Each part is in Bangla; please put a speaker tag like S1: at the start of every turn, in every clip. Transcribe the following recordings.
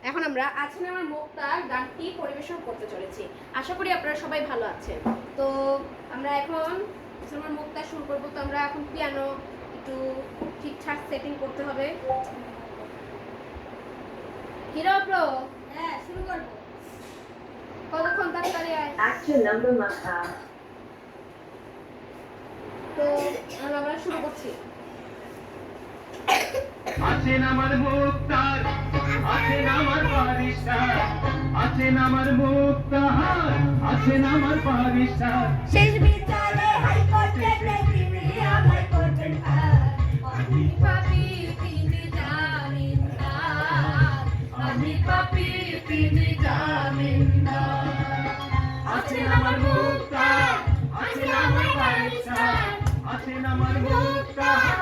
S1: এখন আমরা আছেন আমার মুক্তার গানটি পরিবেশন করতে চলেছি। আশা করি আপনারা সবাই ভালো আছেন। তো আমরা এখন আমার মুক্তা শুরু করব। তো আমরা এখন পিয়ানো একটু ঠিকঠাক সেটিং করতে হবে। হিরো প্রো, হ্যাঁ শুরু করব। কতক্ষণ তাড়াতাড়ি আয়।
S2: Actual number must have.
S1: তো আমরা শুরু করছি।
S3: আছেন আমার মুক্তার, আছেন আমার বারিশার, আছেন আমার মুক্তার, আছেন আমার বারিশার।
S1: শেষ বিচারে হাইকোর্টে তিনি আমায় করবেন হার। আমি পাপী তিনি জামিনদার, আমি পাপী তিনি জামিনদার।
S3: আছেন আমার মুক্তার, আছেন আমার বারিশার, আছেন আমার মুক্তার,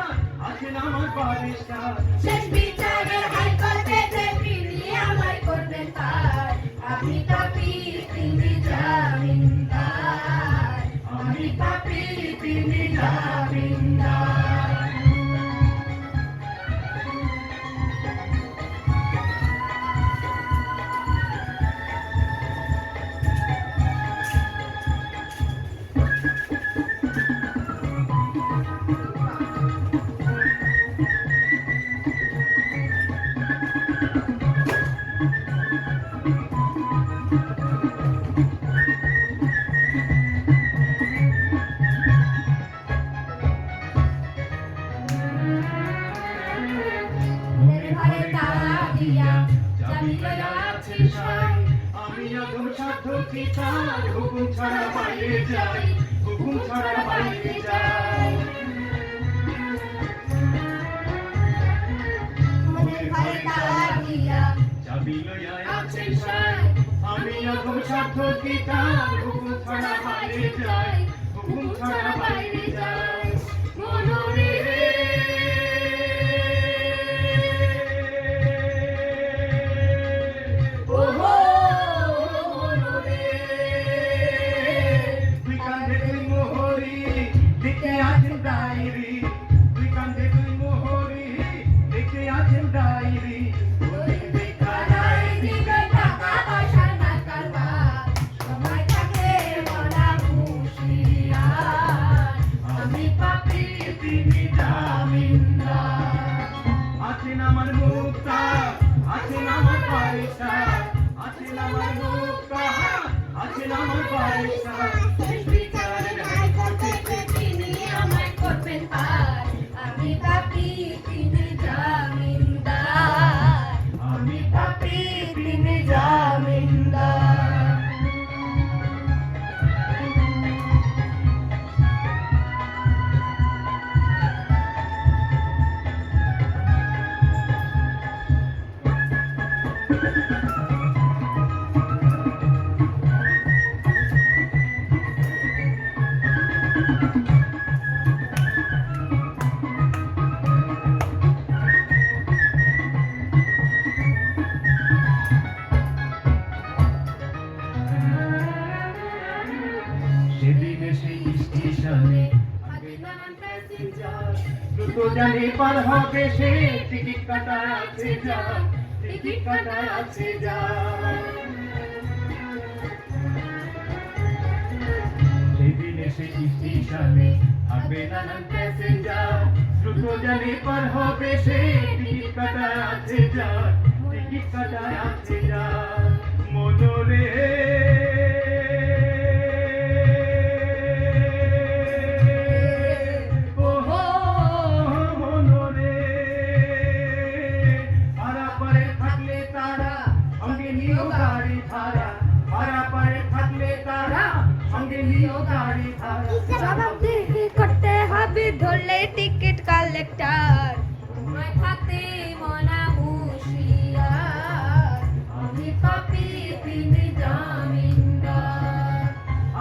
S3: আছেন আমার বারিশার।
S1: শেষ বিচারে হাইকোর্টে তিনি আমায় করবেন হার। আমি পাপী তিনি জামিনদার, আমি পাপী তিনি জামিনদার।
S3: আমি এখন সাধ্য কি তার হুকুম ছাড়া বাইরে যাই, হুকুম ছাড়া বাইরে যাই। চাবি লইয়া আছেন সাই, আমি এখন সাধ্য কি তার হুকুম ছাড়া বাইরে যাই, হুকুম ছাড়া বাইরে যাই। মনোরে আছেন আমার মুক্তা, আছেন আমার বারিশার, আছেন আমার মুক্তা, আছেন আমার বারিশার।
S1: শেষ বিচারে হাইকোর্টে তিনি আমায় করবেন হার। আমি পাপী তিনি জামিনদার, আমি পাপী তিনি জামিনদার।
S3: সেদিনে সেই স্টেশনে
S1: আগে নানান প্যাসেঞ্জার,
S3: দ্রুত জানে পার হবে সে, টিকিট কাটা আছে যা, টিকিট কাটা আছে যা। সেদিনে সেই স্টেশনে থাকবে নানান প্যাসেঞ্জার, দ্রুত জানে পার হবে সে, টিকিট কাটা আছে যা, টিকিট কাটা আছে যা। মনোরে
S1: জবাবদিহি করতে হবে ধরলে টিকিট কালেক্টর। তোমায় থাকতে মনা হুঁশিয়ার, আমি পাপী তিনি জামিনদার।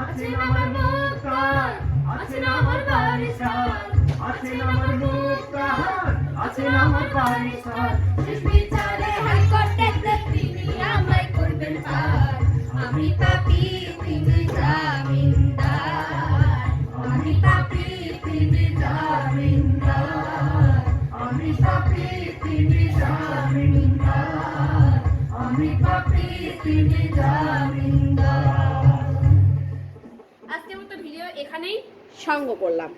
S3: আছেন আমার মুক্তার, আছেন আমার বারিশার, আছেন আমার মুক্তার, আছেন আমার বারিশার।
S1: শেষ বিচারে হাইকোর্টে তিনি আমায় করবেন হার। আমি পাপী তিনি জামিনদার, আমি পাপী তিনি জামিনদার,
S3: আমি পাপী তিনি জামিনদার, আমি
S1: আজকের মতো ভিডিও এখানেই সঙ্গ করলাম।